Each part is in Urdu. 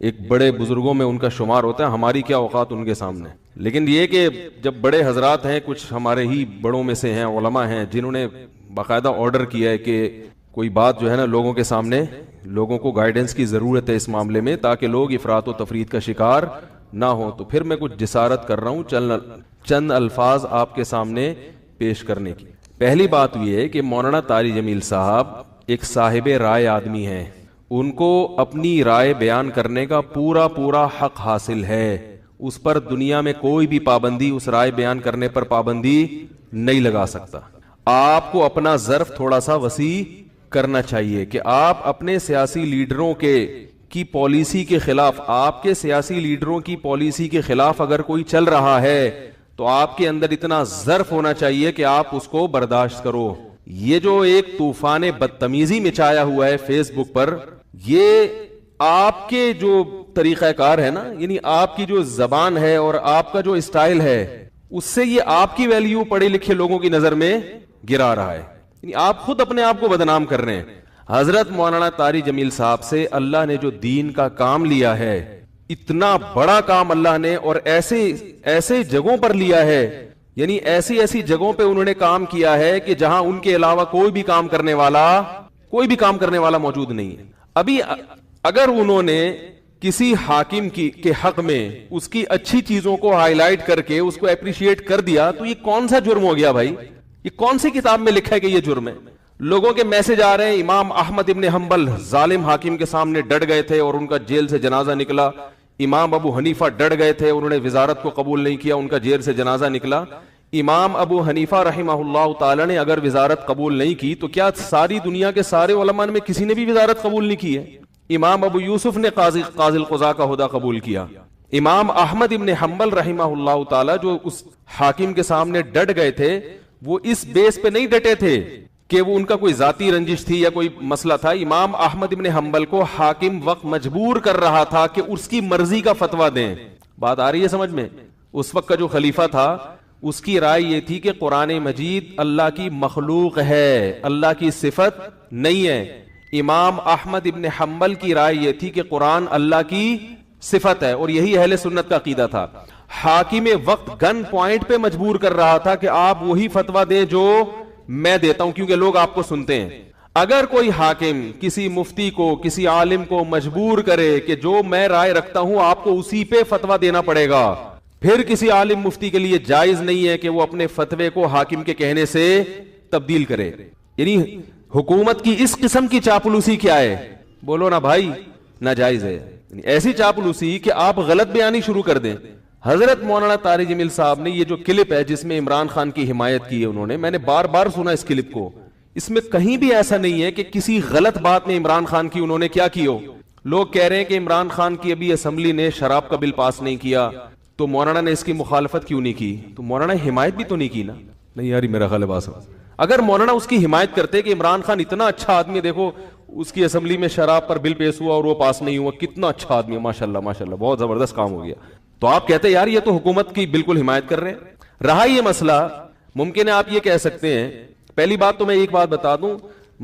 ایک بڑے بزرگوں میں ان کا شمار ہوتا ہے، ہماری کیا اوقات ان کے سامنے. لیکن یہ کہ جب بڑے حضرات ہیں، کچھ ہمارے ہی بڑوں میں سے ہیں، علماء ہیں جنہوں نے باقاعدہ آرڈر کیا ہے کہ کوئی بات جو ہے نا لوگوں کے سامنے، لوگوں کو گائیڈنس کی ضرورت ہے اس معاملے میں تاکہ لوگ افراط و تفرید کا شکار نہ ہوں، تو پھر میں کچھ جسارت کر رہا ہوں چند الفاظ آپ کے سامنے پیش کرنے کی. پہلی بات یہ ہے کہ مولانا طاری جمیل صاحب ایک صاحب رائے آدمی ہیں، ان کو اپنی رائے بیان کرنے کا پورا حق حاصل ہے. اس پر دنیا میں کوئی بھی پابندی، اس رائے بیان کرنے پر پابندی نہیں لگا سکتا. آپ کو اپنا ظرف تھوڑا سا وسیع کرنا چاہیے کہ آپ اپنے سیاسی لیڈروں کی پالیسی کے خلاف، آپ کے سیاسی لیڈروں کی پالیسی کے خلاف اگر کوئی چل رہا ہے تو آپ کے اندر اتنا ظرف ہونا چاہیے کہ آپ اس کو برداشت کرو. یہ جو ایک طوفان بدتمیزی مچایا ہوا ہے فیس بک پر، یہ آپ کے جو طریقہ کار ہے نا، یعنی آپ کی جو زبان ہے اور آپ کا جو اسٹائل ہے، اس سے یہ آپ کی ویلیو پڑھے لکھے لوگوں کی نظر میں گرا رہا ہے. یعنی آپ خود اپنے آپ کو بدنام کر رہے ہیں. حضرت مولانا طاری جمیل صاحب سے اللہ نے جو دین کا کام لیا ہے، اتنا بڑا کام اللہ نے، اور ایسے جگہوں پر لیا ہے، یعنی ایسی جگہوں پہ انہوں نے کام کیا ہے کہ جہاں ان کے علاوہ کوئی بھی کام کرنے والا موجود نہیں ہے. ابھی اگر انہوں نے کسی حاکم کے حق میں اس کی اچھی چیزوں کو ہائی لائٹ کر کے اس کو اپریشیٹ کر دیا تو یہ کون سا جرم ہو گیا بھائی؟ یہ کون سی کتاب میں لکھا ہے کہ یہ جرم ہے؟ لوگوں کے میسج آ رہے ہیں، امام احمد ابن حنبل ظالم حاکم کے سامنے ڈٹ گئے تھے اور ان کا جیل سے جنازہ نکلا. امام ابو حنیفہ ڈٹ گئے تھے، انہوں نے وزارت کو قبول نہیں کیا، ان کا جیل سے جنازہ نکلا. امام ابو حنیفہ رحمہ اللہ تعالی نے اگر وزارت قبول نہیں کی تو کیا ساری دنیا کے سارے علماء میں کسی نے بھی وزارت قبول نہیں کی ہے؟ امام ابو یوسف نے قاضی القضاء کا عہدہ قبول کیا. امام احمد ابن حنبل رحمہ اللہ تعالی جو اس حاکم کے سامنے ڈٹ گئے تھے، وہ اس بیس پہ نہیں ڈٹے تھے کہ وہ ان کا کوئی ذاتی رنجش تھی یا کوئی مسئلہ تھا. امام احمد ابن حنبل کو حاکم وقت مجبور کر رہا تھا کہ اس کی مرضی کا فتویٰ دیں. بات آ رہی ہے سمجھ میں؟ اس وقت کا جو خلیفہ تھا اس کی رائے یہ تھی کہ قرآن مجید اللہ کی مخلوق ہے، اللہ کی صفت نہیں ہے. امام احمد ابن حنبل کی رائے یہ تھی کہ قرآن اللہ کی صفت ہے، اور یہی اہل سنت کا عقیدہ تھا. حاکم وقت گن پوائنٹ پہ مجبور کر رہا تھا کہ آپ وہی فتویٰ دیں جو میں دیتا ہوں کیونکہ لوگ آپ کو سنتے ہیں. اگر کوئی حاکم کسی مفتی کو، کسی عالم کو مجبور کرے کہ جو میں رائے رکھتا ہوں آپ کو اسی پہ فتویٰ دینا پڑے گا، پھر کسی عالم مفتی کے لیے جائز نہیں ہے کہ وہ اپنے فتوے کو حاکم کے کہنے سے تبدیل کرے. یعنی حکومت کی اس قسم کی چاپلوسی کیا ہے؟ بولو نا بھائی، ناجائز ہے. یعنی ایسی چاپلوسی کہ آپ غلط بیانی شروع کر دیں. حضرت مولانا طاری جمیل صاحب نے یہ جو کلپ ہے جس میں عمران خان کی حمایت کی ہے انہوں نے، میں نے بار بار سنا اس کلپ کو، اس میں کہیں بھی ایسا نہیں ہے کہ کسی غلط بات میں عمران خان کی انہوں نے کیا کی ہو. لوگ کہہ رہے ہیں کہ عمران خان کی ابھی اسمبلی نے شراب کا بل پاس نہیں کیا تو مولانا نے اس کی مخالفت کیوں نہیں کی؟ تو مولانا حمایت بھی تو نہیں کی نا. نہیں یاری میرا خیال ہے بات. اگر مولانا اس کی حمایت کرتے کہ عمران خان اتنا اچھا آدمی، دیکھو اس کی اسمبلی میں شراب پر بل پیش ہوا اور وہ پاس نہیں ہوا، کتنا اچھا آدمی ہے، ماشاءاللہ ماشاءاللہ بہت زبردست کام ہو گیا، تو آپ کہتے یار یہ تو حکومت کی بالکل حمایت کر رہے ہیں. رہا یہ مسئلہ، ممکن ہے آپ یہ کہہ سکتے ہیں، پہلی بات تو میں ایک بات بتا دوں،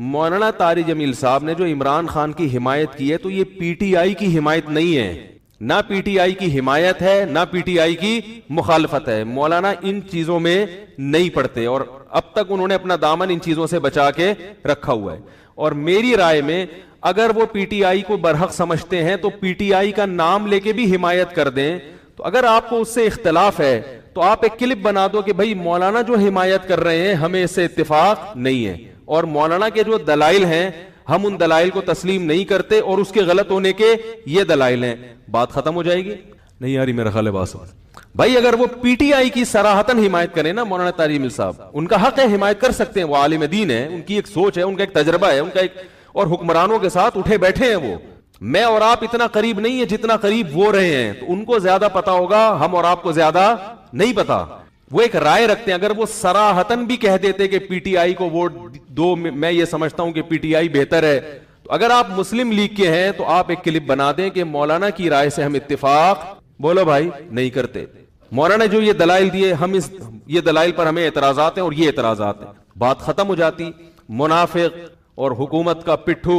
مولانا طاری جمیل صاحب نے جو عمران خان کی حمایت کی ہے تو یہ پی ٹی آئی کی حمایت نہیں ہے، نہ پی ٹی آئی کی حمایت ہے نہ پی ٹی آئی کی مخالفت ہے. مولانا ان چیزوں میں نہیں پڑتے اور اب تک انہوں نے اپنا دامن ان چیزوں سے بچا کے رکھا ہوا ہے. اور میری رائے میں اگر وہ پی ٹی آئی کو برحق سمجھتے ہیں تو پی ٹی آئی کا نام لے کے بھی حمایت کر دیں. تو اگر آپ کو اس سے اختلاف ہے تو آپ ایک کلپ بنا دو کہ بھائی مولانا جو حمایت کر رہے ہیں ہمیں اس سے اتفاق نہیں ہے، اور مولانا کے جو دلائل ہیں ہم ان دلائل کو تسلیم نہیں کرتے اور اس کے غلط ہونے کے یہ دلائل ہیں. بات ختم ہو جائے گی. نہیں یاری میرا خیال ہے بات. بھائی اگر وہ پی ٹی آئی کی صراحتاً حمایت کریں نا مولانا طاری جمیل صاحب، ان کا حق ہے، حمایت کر سکتے ہیں، وہ عالم دین ہے، ان کی ایک سوچ ہے، ان کا ایک تجربہ ہے، ان کا ایک، اور حکمرانوں کے ساتھ اٹھے بیٹھے ہیں وہ. میں اور آپ اتنا قریب نہیں ہے جتنا قریب وہ رہے ہیں، تو ان کو زیادہ پتا ہوگا، ہم اور آپ کو زیادہ نہیں پتا. وہ ایک رائے رکھتے ہیں. اگر وہ صراحتاً بھی کہہ دیتے کہ پی ٹی آئی کو ووٹ دو، میں یہ سمجھتا ہوں کہ پی ٹی آئی بہتر ہے، تو اگر آپ مسلم لیگ کے ہیں تو آپ ایک کلپ بنا دیں کہ مولانا کی رائے سے ہم اتفاق، بولو بھائی، نہیں کرتے. مولانا جو یہ دلائل دیے، ہم اس یہ دلائل پر ہمیں اعتراضات ہیں اور یہ اعتراضات ہیں، بات ختم ہو جاتی. منافق اور حکومت کا پٹھو،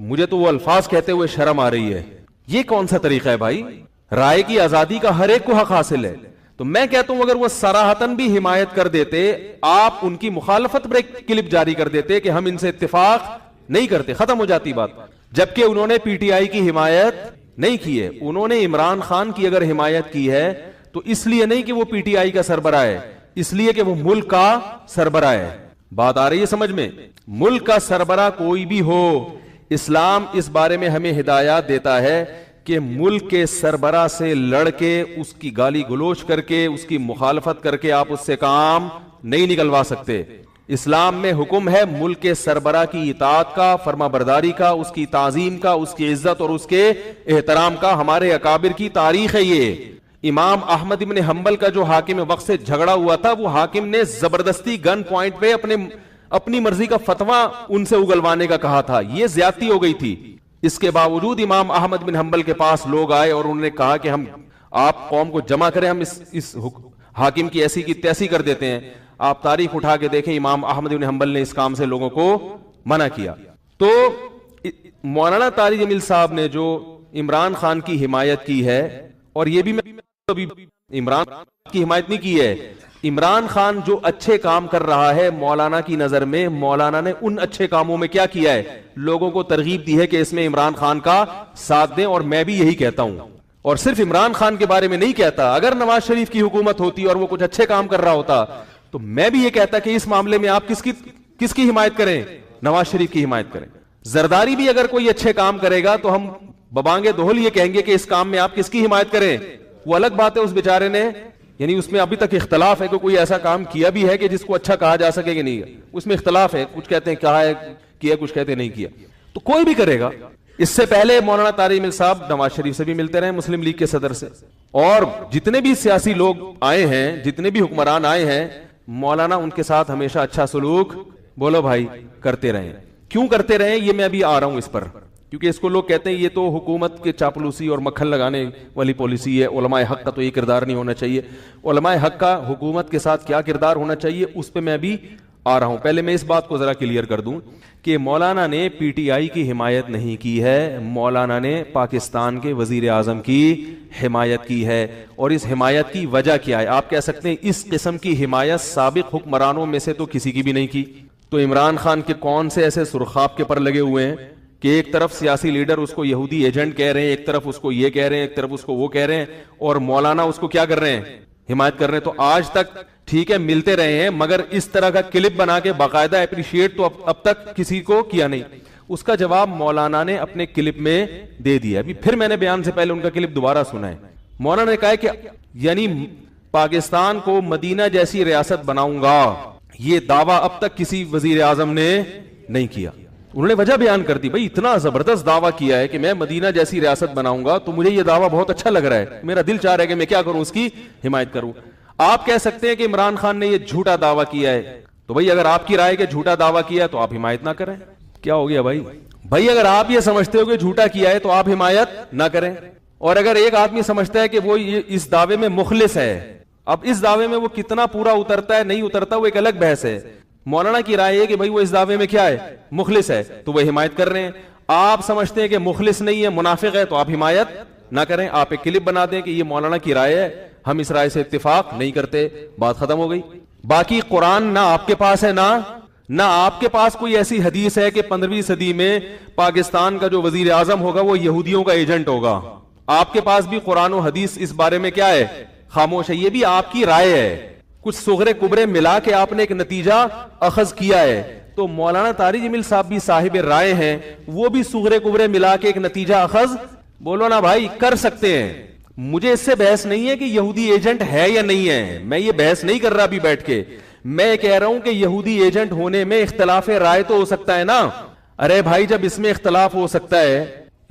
مجھے تو وہ الفاظ کہتے ہوئے شرم آ رہی ہے یہ کون سا طریقہ ہے بھائی؟ رائے کی آزادی کا ہر ایک کو حق حاصل ہے. تو میں کہتا ہوں اگر وہ صراحتاً بھی حمایت کر دیتے, آپ ان کی مخالفت پر ایک کلپ جاری کر دیتے کہ ہم ان سے اتفاق نہیں کرتے, ختم ہو جاتی بات. جبکہ انہوں نے پی ٹی آئی کی حمایت نہیں کی ہے, انہوں نے عمران خان کی اگر حمایت کی ہے تو اس لیے نہیں کہ وہ پی ٹی آئی کا سربراہ ہے, اس لیے کہ وہ ملک کا سربراہ ہے. بات آ رہی ہے سمجھ میں؟ ملک کا سربراہ کوئی بھی ہو, اسلام اس بارے میں ہمیں ہدایات دیتا ہے کہ ملک کے سربراہ سے لڑ کے, اس کی گالی گلوچ کر کے, اس کی مخالفت کر کے آپ اس سے کام نہیں نکلوا سکتے. اسلام میں حکم ہے ملک کے سربراہ کی اطاعت کا, فرما برداری کا, اس کی تعظیم کا, اس کی عزت اور اس کے احترام کا. ہمارے اکابر کی تاریخ ہے یہ. امام احمد ابن حنبل کا جو حاکم وقت سے جھگڑا ہوا تھا, وہ حاکم نے زبردستی گن پوائنٹ پہ اپنی مرضی کا فتویٰ ان سے اگلوانے کا کہا تھا. یہ زیادتی ہو گئی تھی. اس کے باوجود امام احمد بن حنبل کے پاس لوگ آئے اور انہوں نے کہا کہ آپ قوم کو جمع کریں, ہم اس حاکم کی ایسی کی تیسی کر دیتے ہیں. آپ تاریخ اٹھا کے دیکھیں, امام احمد بن حنبل نے اس کام سے لوگوں کو منع کیا. تو مولانا طارق جمیل صاحب نے جو عمران خان کی حمایت کی ہے, اور یہ بھی میں عمران کی حمایت نہیں کی ہے, عمران خان جو اچھے کام کر رہا ہے مولانا کی نظر میں, مولانا نے ان اچھے کاموں میں کیا کیا ہے, لوگوں کو ترغیب دی ہے کہ اس میں عمران خان کا ساتھ دیں. اور میں بھی یہی کہتا ہوں, اور صرف عمران خان کے بارے میں نہیں کہتا. اگر نواز شریف کی حکومت ہوتی اور وہ کچھ اچھے کام کر رہا ہوتا تو میں بھی یہ کہتا کہ اس معاملے میں آپ کس کی حمایت کریں؟ نواز شریف کی حمایت کریں. زرداری بھی اگر کوئی اچھے کام کرے گا تو ہم ببانگے دہل یہ کہیں گے کہ اس کام میں آپ کس کی حمایت کریں. وہ الگ بات ہے, اس بیچارے نے, یعنی اس میں ابھی تک اختلاف ہے کہ کوئی ایسا کام کیا بھی ہے کہ جس کو اچھا کہا جا سکے کہ نہیں, اس میں اختلاف ہے. کچھ کہتے ہیں کہا ہے کیا, کچھ کہتے ہیں نہیں کیا. تو کوئی بھی کرے گا. اس سے پہلے مولانا طارق جمیل صاحب نواز شریف سے بھی ملتے رہے, مسلم لیگ کے صدر سے, اور جتنے بھی سیاسی لوگ آئے ہیں, جتنے بھی حکمران آئے ہیں, مولانا ان کے ساتھ ہمیشہ اچھا سلوک, بولو بھائی, کرتے رہے. کیوں کرتے رہے یہ میں ابھی آ رہا ہوں اس پر, کیونکہ اس کو لوگ کہتے ہیں یہ تو حکومت کے چاپلوسی اور مکھن لگانے والی پالیسی ہے. علماء حق کا تو یہ کردار نہیں ہونا چاہیے. علماء حق کا حکومت کے ساتھ کیا کردار ہونا چاہیے اس پہ میں ابھی آ رہا ہوں. پہلے میں اس بات کو ذرا کلیئر کر دوں کہ مولانا نے پی ٹی آئی کی حمایت نہیں کی ہے, مولانا نے پاکستان کے وزیر اعظم کی حمایت کی ہے. اور اس حمایت کی وجہ کیا ہے؟ آپ کہہ سکتے ہیں اس قسم کی حمایت سابق حکمرانوں میں سے تو کسی کی بھی نہیں کی. تو عمران خان کے کون سے ایسے سرخاب کے پر لگے ہوئے ہیں کہ ایک طرف سیاسی لیڈر اس کو یہودی ایجنٹ کہہ رہے ہیں, ایک طرف اس کو یہ کہہ رہے ہیں, ایک طرف اس کو وہ کہہ رہے ہیں, اور مولانا اس کو کیا کر رہے ہیں, حمایت کر رہے ہیں. تو آج تک ٹھیک ہے ملتے رہے ہیں, مگر اس طرح کا کلپ بنا کے باقاعدہ اپریشیٹ تو اب تک کسی کو کیا نہیں. اس کا جواب مولانا نے اپنے کلپ میں دے دیا. ابھی پھر میں نے بیان سے پہلے ان کا کلپ دوبارہ سنا ہے. مولانا نے کہا کہ یعنی پاکستان کو مدینہ جیسی ریاست بناؤں گا, یہ دعویٰ اب تک کسی وزیر اعظم نے نہیں کیا. انہوں نے وجہ بیان کر دی, بھائی اتنا زبردست دعویٰ کیا ہے کہ میں مدینہ جیسی ریاست بناؤں گا, تو مجھے یہ دعویٰ بہت اچھا لگ رہا ہے, میرا دل چاہ رہا ہے کہ میں کیا کروں, اس کی حمایت کروں. آپ کہہ سکتے ہیں کہ عمران خان نے یہ جھوٹا دعویٰ کیا ہے, تو بھائی اگر آپ کی رائے کہ جھوٹا دعویٰ کیا ہے تو آپ حمایت نہ کریں. کیا ہو گیا بھائی اگر آپ یہ سمجھتے ہو کہ جھوٹا کیا ہے تو آپ حمایت نہ کریں. اور اگر ایک آدمی سمجھتا ہے کہ وہ اس دعوے میں مخلص ہے, اب اس دعوے میں وہ کتنا پورا اترتا ہے نہیں اترتا وہ ایک الگ بحث ہے. مولانا کی رائے ہے کہ بھائی وہ اس دعوے میں کیا ہے, مخلص ہے, تو وہ حمایت کر رہے ہیں. آپ سمجھتے ہیں کہ مخلص نہیں ہے, منافق ہے, تو آپ حمایت نہ کریں. آپ ایک کلپ بنا دیں کہ یہ مولانا کی رائے ہے, ہم اس رائے سے اتفاق نہیں کرتے, بات ختم ہو گئی. باقی قرآن نہ آپ کے پاس ہے نہ آپ کے پاس کوئی ایسی حدیث ہے کہ 15ویں صدی میں پاکستان کا جو وزیر اعظم ہوگا وہ یہودیوں کا ایجنٹ ہوگا. آپ کے پاس بھی قرآن و حدیث اس بارے میں کیا ہے, خاموش ہے. یہ بھی آپ کی رائے ہے, کچھ صغرے کبرے ملا کے آپ نے ایک نتیجہ اخذ کیا ہے. تو مولانا طارق جمیل صاحب بھی صاحب رائے ہیں, وہ بھی صغرے کبرے ملا کے ایک نتیجہ اخذ, بولو نا بھائی, کر سکتے ہیں. مجھے اس سے بحث نہیں ہے کہ یہودی ایجنٹ ہے یا نہیں ہے, میں یہ بحث نہیں کر رہا ابھی بیٹھ کے. میں کہہ رہا ہوں کہ یہودی ایجنٹ ہونے میں اختلاف رائے تو ہو سکتا ہے نا. ارے بھائی جب اس میں اختلاف ہو سکتا ہے,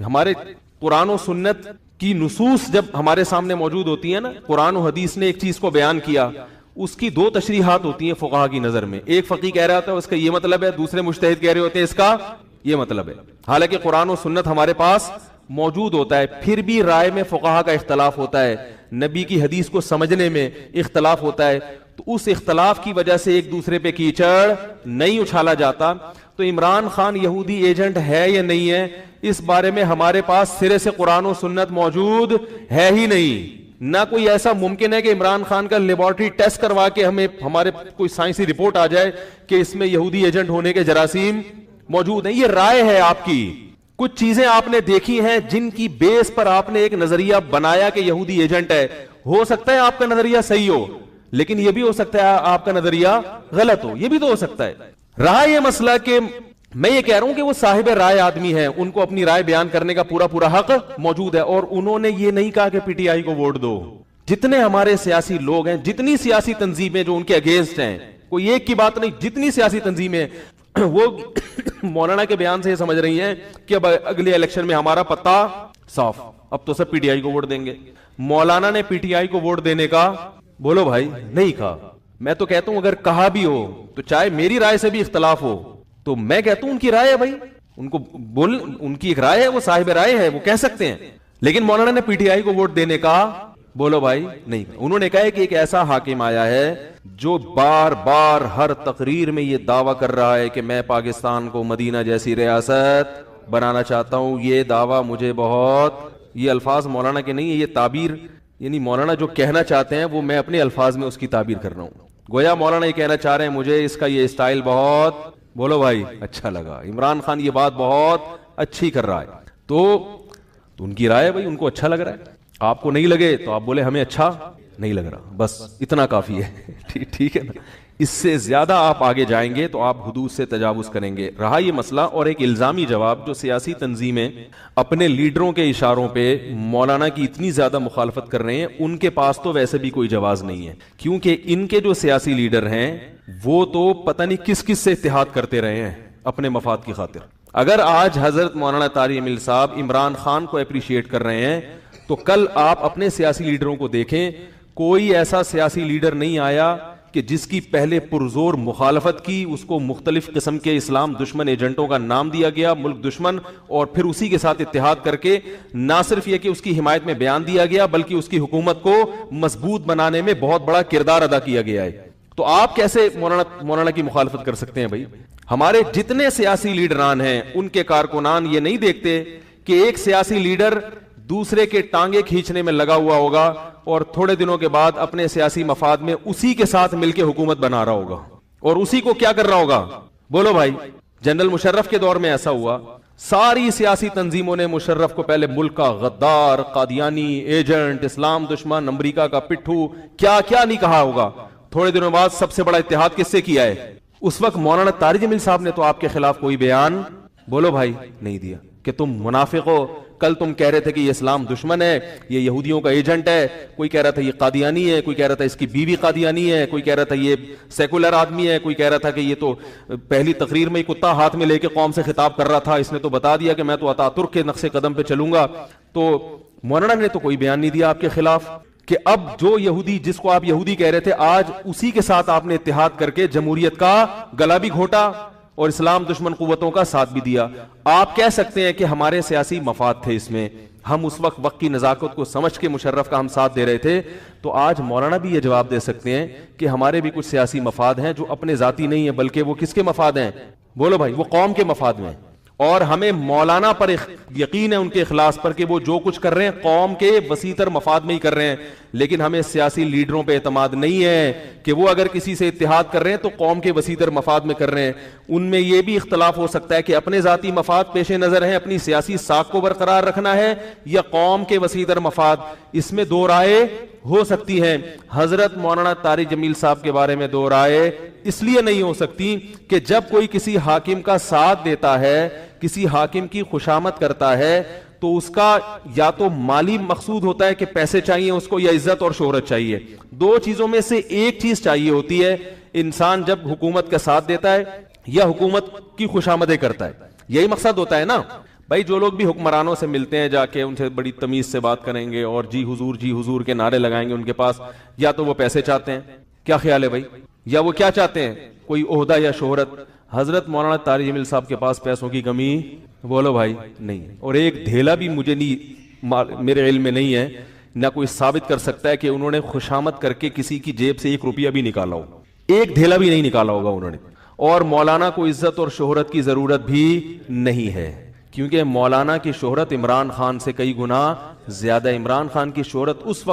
ہمارے قرآن و سنت کی نصوص جب ہمارے سامنے موجود ہوتی ہیں نا, قرآن و حدیث نے ایک چیز کو بیان کیا, اس کی دو تشریحات ہوتی ہیں فقہا کی نظر میں. ایک فقیہ کہہ رہا ہوتا ہے اس کا یہ مطلب ہے, دوسرے مجتہد کہہ رہے ہوتے ہیں اس کا یہ مطلب ہے. حالانکہ قرآن و سنت ہمارے پاس موجود ہوتا ہے, پھر بھی رائے میں فقہا کا اختلاف ہوتا ہے, نبی کی حدیث کو سمجھنے میں اختلاف ہوتا ہے. تو اس اختلاف کی وجہ سے ایک دوسرے پہ کیچڑ نہیں اچھالا جاتا. تو عمران خان یہودی ایجنٹ ہے یا نہیں ہے, اس بارے میں ہمارے پاس سرے سے قرآن و سنت موجود ہے ہی نہیں. نہ کوئی ایسا ممکن ہے کہ عمران خان کا لیبارٹری ٹیسٹ کروا کے ہمیں ہمارے کوئی سائنسی رپورٹ آ جائے کہ اس میں یہودی ایجنٹ ہونے کے جراثیم موجود ہیں. یہ رائے ہے آپ کی, کچھ چیزیں آپ نے دیکھی ہیں جن کی بیس پر آپ نے ایک نظریہ بنایا کہ یہودی ایجنٹ ہے. ہو سکتا ہے آپ کا نظریہ صحیح ہو, لیکن یہ بھی ہو سکتا ہے آپ کا نظریہ غلط ہو, یہ بھی تو ہو سکتا ہے. رہا یہ مسئلہ کہ میں یہ کہہ رہا ہوں کہ وہ صاحب رائے آدمی ہے, ان کو اپنی رائے بیان کرنے کا پورا پورا حق موجود ہے, اور انہوں نے یہ نہیں کہا کہ پی ٹی آئی کو ووٹ دو. جتنے ہمارے سیاسی لوگ ہیں, جتنی سیاسی تنظیمیں جو ان کے اگینسٹ ہیں, کوئی ایک کی بات نہیں, جتنی سیاسی تنظیمیں وہ مولانا کے بیان سے یہ سمجھ رہی ہیں کہ اب اگلے الیکشن میں ہمارا پتہ صاف, اب تو سب پی ٹی آئی کو ووٹ دیں گے. مولانا نے پی ٹی آئی کو ووٹ دینے کا بولو بھائی نہیں کہا. میں تو کہتا ہوں اگر کہا بھی ہو تو چاہے میری رائے سے بھی اختلاف ہو تو میں کہتا ہوں ان کی رائے ہے بھائی, ان کو بول, ان کی ایک رائے ہے, وہ صاحب رائے ہے, وہ کہہ سکتے ہیں. لیکن مولانا نے پی ٹی آئی کو ووٹ دینے کا بولو بھائی نہیں. انہوں نے کہا ہے کہ ایک ایسا حاکم آیا ہے جو بار بار ہر تقریر میں یہ دعویٰ کر رہا ہے کہ میں پاکستان کو مدینہ جیسی ریاست بنانا چاہتا ہوں. یہ دعویٰ مجھے بہت, یہ الفاظ مولانا کے نہیں ہے, یہ تعبیر یعنی مولانا جو کہنا چاہتے ہیں وہ میں اپنے الفاظ میں اس کی تعبیر کر رہا ہوں. گویا مولانا یہ کہنا چاہ رہے ہیں مجھے اس کا یہ اسٹائل بہت بولو بھائی اچھا لگا, عمران خان یہ بات بہت اچھی کر رہا ہے. تو ان کی رائے بھائی, ان کو اچھا لگ رہا ہے, آپ کو نہیں لگے تو آپ بولے ہمیں اچھا نہیں لگ رہا, بس اتنا کافی ہے. ٹھیک ہے نا, اس سے زیادہ آپ آگے جائیں گے تو آپ حدود سے تجاوز کریں گے. رہا یہ مسئلہ اور ایک الزامی جواب جو سیاسی تنظیمیں اپنے لیڈروں کے اشاروں پہ مولانا کی اتنی زیادہ مخالفت کر رہے ہیں, ان کے پاس تو ویسے بھی کوئی جواز نہیں ہے, کیونکہ ان کے جو سیاسی لیڈر ہیں وہ تو پتہ نہیں کس کس سے اتحاد کرتے رہے ہیں اپنے مفاد کی خاطر. اگر آج حضرت مولانا طارق جمیل صاحب عمران خان کو اپریشیٹ کر رہے ہیں تو کل آپ اپنے سیاسی لیڈروں کو دیکھیں, کوئی ایسا سیاسی لیڈر نہیں آیا کہ جس کی پہلے پرزور مخالفت کی, اس کو مختلف قسم کے اسلام دشمن ایجنٹوں کا نام دیا گیا, ملک دشمن, اور پھر اسی کے ساتھ اتحاد کر کے نہ صرف یہ کہ اس کی حمایت میں بیان دیا گیا بلکہ اس کی حکومت کو مضبوط بنانے میں بہت بڑا کردار ادا کیا گیا ہے. تو آپ کیسے مولانا کی مخالفت کر سکتے ہیں بھائی؟ ہمارے جتنے سیاسی لیڈران ہیں ان کے کارکنان یہ نہیں دیکھتے کہ ایک سیاسی لیڈر دوسرے کے ٹانگے کھینچنے میں لگا ہوا ہوگا اور تھوڑے دنوں کے بعد اپنے سیاسی مفاد میں اسی کے ساتھ مل کے حکومت بنا رہا ہوگا, اور اسی کو کیا کر رہا ہوگا بولو بھائی. جنرل مشرف کے دور میں ایسا ہوا, ساری سیاسی تنظیموں نے مشرف کو پہلے ملک کا غدار, قادیانی, ایجنٹ, اسلام دشمن, امریکہ کا پٹھو, کیا کیا نہیں کہا ہوگا. تھوڑے دنوں بعد سب سے بڑا اتحاد کس سے کیا ہے؟ اس وقت مولانا طارق جمیل صاحب نے تو آپ کے خلاف کوئی بیان بولو بھائی نہیں دیا کہ تم منافق ہو. کل تم کہہ رہے تھے کہ یہ اسلام دشمن ہے, یہ یہودیوں کا ایجنٹ ہے, کوئی کہہ رہا تھا یہ قادیانی ہے, کوئی کہہ رہا تھا اس کی بیوی قادیانی ہے, کوئی کہہ رہا تھا یہ سیکولر آدمی ہے, کوئی کہہ رہا تھا کہ یہ تو پہلی تقریر میں ہی کتا ہاتھ میں لے کے قوم سے خطاب کر رہا تھا, اس نے تو بتا دیا کہ میں تو اتا ترک کے نقش قدم پہ چلوں گا. تو مولانا نے تو کوئی بیان نہیں دیا آپ کے خلاف کہ اب جو یہودی جس کو آپ یہودی کہہ رہے تھے آج اسی کے ساتھ آپ نے اتحاد کر کے جمہوریت کا گلا بھی گھونٹا اور اسلام دشمن قوتوں کا ساتھ بھی دیا. آپ کہہ سکتے ہیں کہ ہمارے سیاسی مفاد تھے اس میں, ہم اس وقت کی نزاکت کو سمجھ کے مشرف کا ہم ساتھ دے رہے تھے, تو آج مولانا بھی یہ جواب دے سکتے ہیں کہ ہمارے بھی کچھ سیاسی مفاد ہیں جو اپنے ذاتی نہیں ہیں بلکہ وہ کس کے مفاد ہیں بولو بھائی, وہ قوم کے مفاد میں. اور ہمیں مولانا پر یقین ہے ان کے اخلاص پر کہ وہ جو کچھ کر رہے ہیں قوم کے وسیع تر مفاد میں ہی کر رہے ہیں, لیکن ہمیں سیاسی لیڈروں پہ اعتماد نہیں ہے کہ وہ اگر کسی سے اتحاد کر رہے ہیں تو قوم کے وسیع تر مفاد میں کر رہے ہیں. ان میں یہ بھی اختلاف ہو سکتا ہے کہ اپنے ذاتی مفاد پیش نظر ہیں, اپنی سیاسی ساکھ کو برقرار رکھنا ہے, یا قوم کے وسیع تر مفاد. اس میں دو رائے ہو سکتی ہیں. حضرت مولانا طارق جمیل صاحب کے بارے میں دو رائے اس لیے نہیں ہو سکتی کہ جب کوئی کسی حاکم کا ساتھ دیتا ہے, کسی حاکم کی خوشامد کرتا ہے, تو اس کا یا تو مالی مقصود ہوتا ہے کہ پیسے چاہیے اس کو, یا عزت اور شہرت چاہیے. دو چیزوں میں سے ایک چیز چاہیے ہوتی ہے انسان جب حکومت کا ساتھ دیتا ہے یا حکومت کی خوشامدیں کرتا ہے. یہی مقصد ہوتا ہے نا بھائی. جو لوگ بھی حکمرانوں سے ملتے ہیں جا کے ان سے بڑی تمیز سے بات کریں گے اور جی حضور کے نعرے لگائیں گے, ان کے پاس یا تو وہ پیسے چاہتے ہیں, کیا خیال ہے بھائی, یا وہ کیا چاہتے ہیں کوئی عہدہ یا شہرت. حضرت مولانا طارق جمیل صاحب کے پاس پیسوں کی کمی بولو بھائی نہیں, اور ایک دھیلا بھی مجھے نہیں, میرے علم میں نہیں ہے, نہ کوئی ثابت کر سکتا ہے کہ انہوں نے خوشامد کر کے کسی کی جیب سے 1 روپیہ بھی نکالا ہو, ایک دھیلا بھی نہیں نکالا ہوگا انہوں نے. اور مولانا کو عزت اور شہرت کی ضرورت بھی نہیں ہے, کیونکہ مولانا کی شہرت عمران خان سے کئی گنا زیادہ. عمران خان کی شہرت اس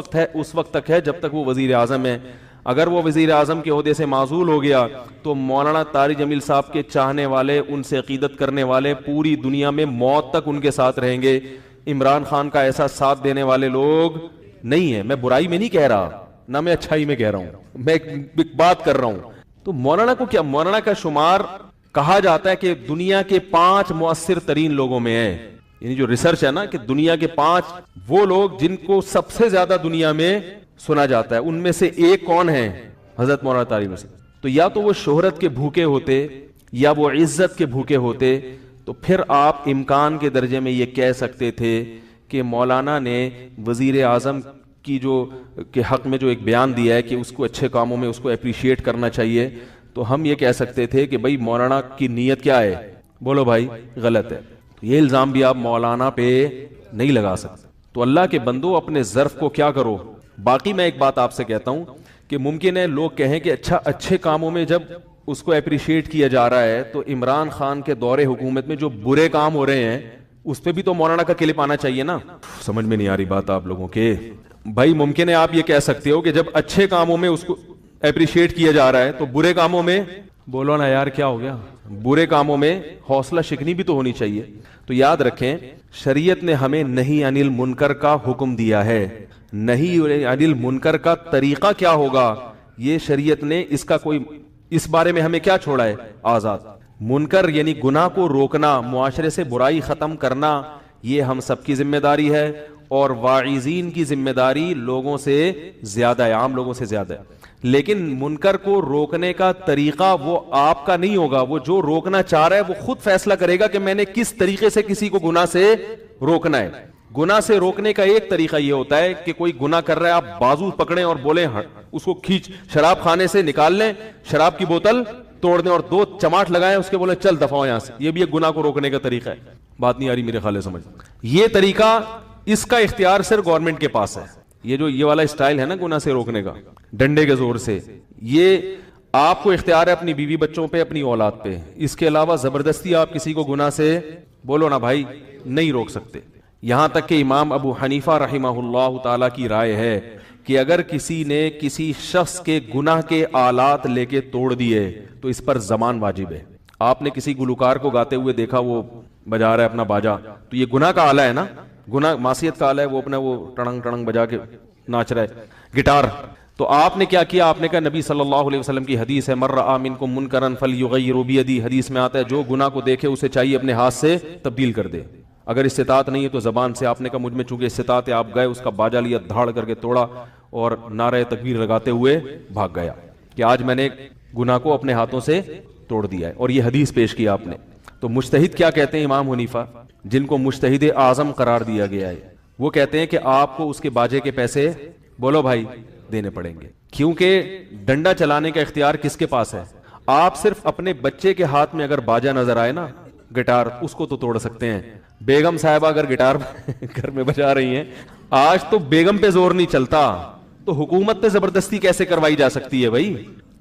وقت تک ہے جب تک وہ وزیر اعظم ہے. اگر وہ وزیر اعظم کے عہدے سے معزول ہو گیا تو مولانا طارق جمیل صاحب کے چاہنے والے, ان سے عقیدت کرنے والے پوری دنیا میں موت تک ان کے ساتھ رہیں گے. عمران خان کا ایسا ساتھ دینے والے لوگ نہیں ہیں. میں برائی میں نہیں کہہ رہا, نہ میں اچھائی میں کہہ رہا ہوں, میں ایک بات کر رہا ہوں. تو مولانا کو کیا, مولانا کا شمار کہا جاتا ہے کہ دنیا کے 5 مؤثر ترین لوگوں میں ہے. یعنی جو ریسرچ ہے نا کہ دنیا کے 5 وہ لوگ جن کو سب سے زیادہ دنیا میں سنا جاتا ہے, ان میں سے ایک کون ہے؟ حضرت مولانا طارق جمیل. تو یا تو وہ شہرت کے بھوکے ہوتے یا وہ عزت کے بھوکے ہوتے, تو پھر آپ امکان کے درجے میں یہ کہہ سکتے تھے کہ مولانا نے وزیر اعظم کی جو کے حق میں جو ایک بیان دیا ہے کہ اس کو اچھے کاموں میں اس کو اپریشیٹ کرنا چاہیے, تو ہم یہ کہہ سکتے تھے کہ بھائی مولانا کی نیت کیا ہے, بولو بھائی, غلط ہے. تو یہ الزام بھی آپ مولانا پہ نہیں لگا سکتے. تو اللہ کے بندو اپنے ظرف کو کیا کرو. باقی میں ایک بات آپ سے کہتا ہوں کہ ممکن ہے لوگ کہیں کہ اچھا اچھے کاموں میں جب اس کو اپریشیٹ کیا جا رہا ہے تو عمران خان کے دور حکومت میں جو برے کام ہو رہے ہیں اس پہ بھی تو مولانا کا کلپ آنا چاہیے نا. سمجھ میں نہیں آ رہی بات آپ لوگوں کے بھائی. ممکن ہے آپ یہ کہہ سکتے ہو کہ جب اچھے کاموں میں اس کو اپریشیٹ کیا جا رہا ہے تو برے کاموں میں, بولو نا یار کیا ہو گیا, برے کاموں میں حوصلہ شکنی بھی تو ہونی چاہیے. تو یاد رکھیں شریعت نے ہمیں نہیں انل منکر کا حکم دیا ہے. نہیں انل منکر کا طریقہ کیا ہوگا یہ شریعت نے اس کا کوئی, اس بارے میں ہمیں کیا چھوڑا ہے, آزاد. منکر یعنی گناہ کو روکنا, معاشرے سے برائی ختم کرنا, یہ ہم سب کی ذمہ داری ہے. اور واعظین کی ذمہ داری لوگوں سے زیادہ ہے, عام لوگوں سے زیادہ ہے. لیکن منکر کو روکنے کا طریقہ وہ آپ کا نہیں ہوگا. وہ جو روکنا چاہ رہا ہے وہ خود فیصلہ کرے گا کہ میں نے کس طریقے سے کسی کو گناہ سے روکنا ہے. گناہ سے روکنے کا ایک طریقہ یہ ہوتا ہے کہ کوئی گناہ کر رہا ہے, آپ بازو پکڑیں اور بولیں اس کو کھینچ, شراب خانے سے نکال لیں, شراب کی بوتل توڑ دیں اور 2 چماٹ لگائیں اس کے, بولیں چل دفع ہو یہاں سے. یہ بھی ایک گناہ کو روکنے کا طریقہ ہے. بات نہیں آ رہی میرے خیال سمجھ. یہ طریقہ, اس کا اختیار صرف گورنمنٹ کے پاس ہے. یہ والا اسٹائل ہے نا گناہ سے روکنے کا, ڈنڈے کے زور سے, یہ آپ کو اختیار ہے اپنی بیوی بچوں پہ, اپنی اولاد پہ. اس کے علاوہ زبردستی آپ کسی کو گناہ سے, بولو نا بھائی, نہیں روک سکتے. یہاں تک کہ امام ابو حنیفہ رحمہ اللہ تعالی کی رائے ہے کہ اگر کسی نے کسی شخص کے گناہ کے آلات لے کے توڑ دیے تو اس پر ضمان واجب ہے. آپ نے کسی گلوکار کو گاتے ہوئے دیکھا, وہ بجا رہا ہے اپنا باجا, تو یہ گناہ کا آلہ ہے نا, گناہ معصیت کا آلہ ہے, وہ اپنا وہ ٹڑنگ ٹڑنگ بجا کے ناچ رہا ہے, گٹار. تو آپ نے کیا کیا, آپ نے کہا نبی صلی اللہ علیہ وسلم کی حدیث ہے, مر رأى منکم منکرا فلیغیرہ بیدہ, حدیث میں آتا ہے جو گناہ کو دیکھے اسے چاہیے اپنے ہاتھ سے تبدیل کر دے. اگر استطاعت نہیں ہے تو زبان سے. آپ نے کہا مجھ میں چونکہ استطاعت ہے, آپ گئے اس کا باجا لیا, دھاڑ کر کے توڑا اور نعرہ تکبیر لگاتے ہوئے بھاگ گیا کہ آج میں نے گناہ کو اپنے ہاتھوں سے توڑ دیا ہے, اور یہ حدیث پیش کیا آپ نے. تو مجتہد کیا کہتے ہیں امام حنیفہ, جن کو مجتہد اعظم قرار دیا گیا ہے, وہ کہتے ہیں کہ آپ کو اس کے باجے کے پیسے, بولو بھائی, دینے پڑیں گے. کیونکہ ڈنڈا چلانے کا اختیار کس کے پاس ہے؟ آپ صرف اپنے بچے کے ہاتھ میں اگر باجا نظر آئے نا, گٹار, اس کو تو توڑ سکتے ہیں. بیگم صاحبہ اگر گٹار گھر میں بجا رہی ہیں, آج تو بیگم پہ زور نہیں چلتا, تو حکومت پہ زبردستی کیسے کروائی جا سکتی ہے بھائی؟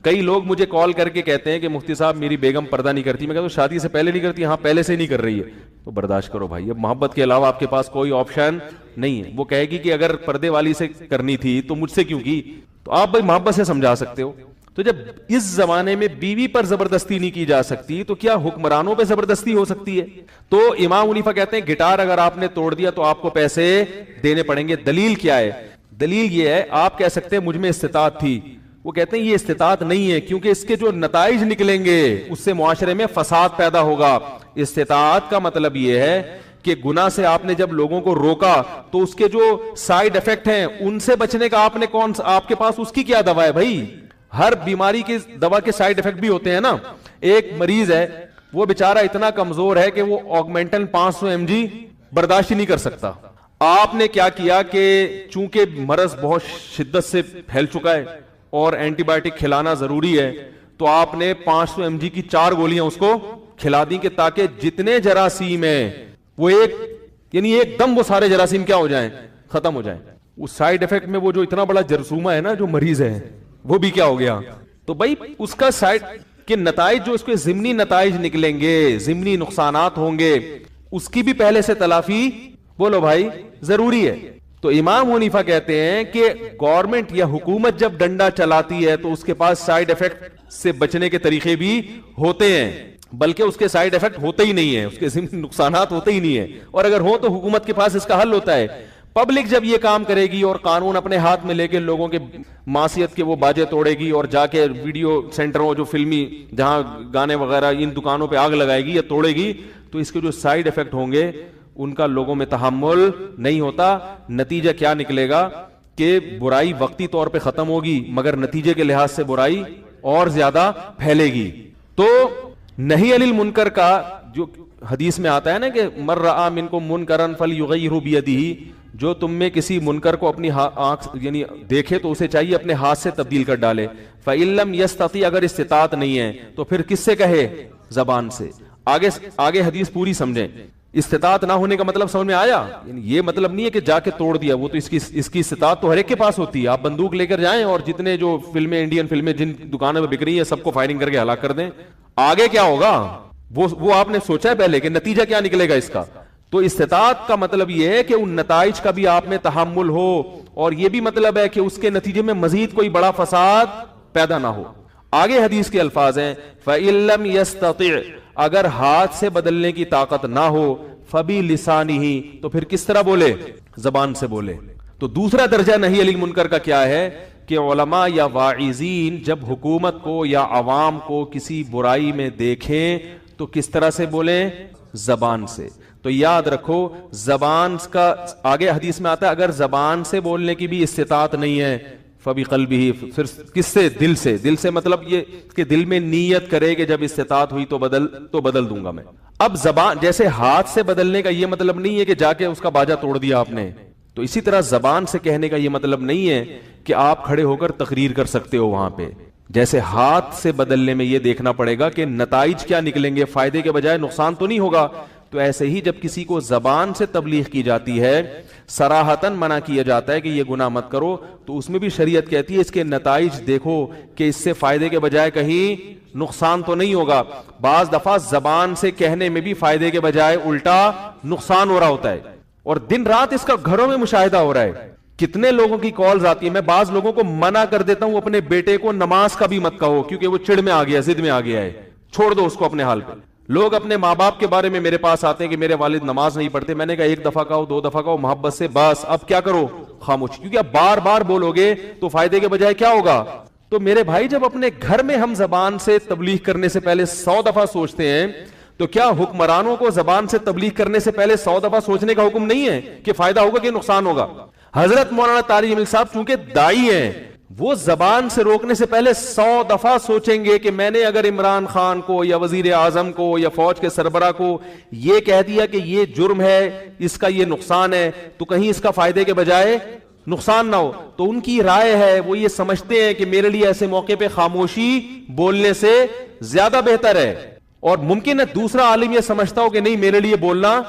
کئی لوگ مجھے کال کر کے کہتے ہیں کہ مفتی صاحب میری بیگم پردہ نہیں کرتی. میں کہتا ہوں شادی سے پہلے نہیں کرتی, ہاں پہلے سے نہیں کر رہی ہے, تو برداشت کرو بھائی. اب محبت کے علاوہ آپ کے پاس کوئی آپشن نہیں ہے. وہ کہے گی کہ اگر پردے والی سے کرنی تھی تو مجھ سے کیوں کی, تو آپ بھائی محبت سے سمجھا سکتے ہو. تو جب اس زمانے میں بیوی پر زبردستی نہیں کی جا سکتی تو کیا حکمرانوں پہ زبردستی ہو سکتی ہے؟ تو امام حنیفہ کہتے ہیں گٹار اگر آپ نے توڑ دیا تو آپ کو پیسے دینے پڑیں گے. دلیل کیا ہے؟ دلیل یہ ہے, آپ کہہ سکتے ہیں مجھ میں استطاعت تھی, وہ کہتے ہیں یہ استطاعت نہیں ہے, کیونکہ اس کے جو نتائج نکلیں گے اس سے معاشرے میں فساد پیدا ہوگا. استطاعت کا مطلب یہ ہے کہ گناہ سے آپ نے جب لوگوں کو روکا تو اس کے جو سائیڈ افیکٹ ہیں ان سے بچنے کا آپ نے آپ کے پاس اس کی کیا دوا ہے بھائی؟ ہر بیماری کی دوا کے سائیڈ افیکٹ بھی ہوتے ہیں نا. ایک مریض ہے, وہ بیچارہ اتنا کمزور ہے کہ وہ آگمنٹن 500 mg برداشت ہی نہیں کر سکتا. آپ نے کیا کیا کہ چونکہ مرض بہت شدت سے پھیل چکا ہے اور اینٹی بائیوٹک کھلانا ضروری ہے, تو آپ نے 500 mg کی 4 گولیاں اس کو کھلا دی کہ تاکہ جتنے جراثیم ہیں وہ یعنی ایک دم وہ سارے جراثیم کیا ہو جائیں, ختم ہو جائیں. اس سائیڈ افیکٹ میں وہ جو اتنا بڑا جرثومہ ہے نا جو مریض ہے, وہ بھی کیا ہو گیا. تو بھائی اس کا سائیڈ کے نتائج جو اس کے ضمنی نتائج نکلیں گے, ضمنی نقصانات ہوں گے, اس کی بھی پہلے سے تلافی بولو بھائی ضروری ہے. تو امام حنیفہ کہتے ہیں کہ گورنمنٹ یا حکومت جب ڈنڈا چلاتی ہے تو اس کے پاس سائیڈ ایفیکٹ سے بچنے کے طریقے بھی ہوتے ہیں, بلکہ اس کے سائیڈ ایفیکٹ ہوتے ہی نہیں ہیں, اس کے نقصانات ہوتے ہی نہیں ہیں, اور اگر ہو تو حکومت کے پاس اس کا حل ہوتا ہے. پبلک جب یہ کام کرے گی اور قانون اپنے ہاتھ میں لے کے لوگوں کے معصیت کے وہ باجے توڑے گی اور جا کے ویڈیو سینٹروں جو فلمی جہاں گانے وغیرہ ان دکانوں پہ آگ لگائے گی یا توڑے گی, تو اس کے جو سائیڈ ایفیکٹ ہوں گے ان کا لوگوں میں تحمل نہیں ہوتا. نتیجہ کیا نکلے گا کہ برائی وقتی طور پہ ختم ہوگی مگر نتیجے کے لحاظ سے برائی اور زیادہ پھیلے گی. تو نہی عن المنکر کا جو حدیث میں آتا ہے نا کہ من رأى منکم منکرا فلیغیرہ بیدہ, جو تم میں کسی منکر کو اپنی آنکھ یعنی دیکھے تو اسے چاہیے اپنے ہاتھ سے تبدیل کر ڈالے. فإن لم یستطع, اگر استطاعت نہیں ہے تو پھر کس سے کہے؟ زبان سے. آگے حدیث پوری سمجھیں. استطاعت نہ ہونے کا مطلب سمجھ میں آیا؟ یعنی یہ مطلب نہیں ہے کہ جا کے توڑ دیا, وہ تو اس کی استطاعت تو ہر ایک کے پاس ہوتی ہے. آپ بندوق لے کر جائیں اور جتنے جو فلمیں انڈین فلمیں جن دکانوں میں بک رہی ہیں سب کو فائرنگ کر کے ہلاک کر دیں. آگے کیا ہوگا وہ آپ نے سوچا ہے پہلے کہ نتیجہ کیا نکلے گا اس کا؟ تو استطاعت کا مطلب یہ ہے کہ ان نتائج کا بھی آپ میں تحمل ہو, اور یہ بھی مطلب ہے کہ اس کے نتیجے میں مزید کوئی بڑا فساد پیدا نہ ہو. آگے حدیث کے الفاظ ہیں فَإِن لَمْ يَسْتَطِعْ, اگر ہاتھ سے بدلنے کی طاقت نہ ہو, فَبِلِسَانِهِ, تو پھر کس طرح بولے؟ زبان سے بولے. تو دوسرا درجہ نہی عن المنکر کا کیا ہے کہ علماء یا واعظین جب حکومت کو یا عوام کو کسی برائی میں دیکھیں تو کس طرح سے بولیں؟ زبان سے. تو یاد رکھو زبان کا آگے حدیث میں آتا ہے اگر زبان سے بولنے کی بھی استطاعت نہیں ہے فَبِقَلْبِهِ, پھر کس سے؟ دل سے. دل سے مطلب یہ کہ دل میں نیت کرے کہ جب استطاعت ہوئی تو بدل دوں گا میں. اب زبان جیسے ہاتھ سے بدلنے کا یہ مطلب نہیں ہے کہ جا کے اس کا باجا توڑ دیا آپ نے, تو اسی طرح زبان سے کہنے کا یہ مطلب نہیں ہے کہ آپ کھڑے ہو کر تقریر کر سکتے ہو وہاں پہ. جیسے ہاتھ سے بدلنے میں یہ دیکھنا پڑے گا کہ نتائج کیا نکلیں گے, فائدے کے بجائے نقصان تو نہیں ہوگا. تو ایسے ہی جب کسی کو زبان سے تبلیغ کی جاتی ہے, صراحتاً منع کیا جاتا ہے کہ یہ گناہ مت کرو, تو اس میں بھی شریعت کہتی ہے اس کے نتائج دیکھو کہ اس سے فائدے کے بجائے کہیں نقصان تو نہیں ہوگا. بعض دفعہ زبان سے کہنے میں بھی فائدے کے بجائے الٹا نقصان ہو رہا ہوتا ہے, اور دن رات اس کا گھروں میں مشاہدہ ہو رہا ہے. کتنے لوگوں کی کالز آتی ہیں, میں بعض لوگوں کو منع کر دیتا ہوں اپنے بیٹے کو نماز کا بھی مت کہو کیونکہ وہ چڑ میں آ گیا, ضد میں آ گیا ہے, چھوڑ دو اس کو اپنے حال پہ. لوگ اپنے ماں باپ کے بارے میں میرے پاس آتے ہیں کہ میرے والد نماز نہیں پڑھتے. میں نے کہا ایک دفعہ کہو, 2 دفعہ کہو محبت سے, بس اب کیا کرو؟ خاموش. کیونکہ اب بار بار بولو گے تو فائدے کے بجائے کیا ہوگا؟ تو میرے بھائی جب اپنے گھر میں ہم زبان سے تبلیغ کرنے سے پہلے 100 دفعہ سوچتے ہیں, تو کیا حکمرانوں کو زبان سے تبلیغ کرنے سے پہلے 100 دفعہ سوچنے کا حکم نہیں ہے کہ فائدہ ہوگا کہ نقصان ہوگا؟ حضرت مولانا طارق جمیل صاحب چونکہ دائی ہیں, وہ زبان سے روکنے سے پہلے 100 دفعہ سوچیں گے کہ میں نے اگر عمران خان کو یا وزیر اعظم کو یا فوج کے سربراہ کو یہ کہہ دیا کہ یہ جرم ہے, اس کا یہ نقصان ہے, تو کہیں اس کا فائدے کے بجائے نقصان نہ ہو. تو ان کی رائے ہے, وہ یہ سمجھتے ہیں کہ میرے لیے ایسے موقع پہ خاموشی بولنے سے زیادہ بہتر ہے. اور ممکن ہے دوسرا عالم یہ سمجھتا ہو کہ نہیں میرے لیے بولنا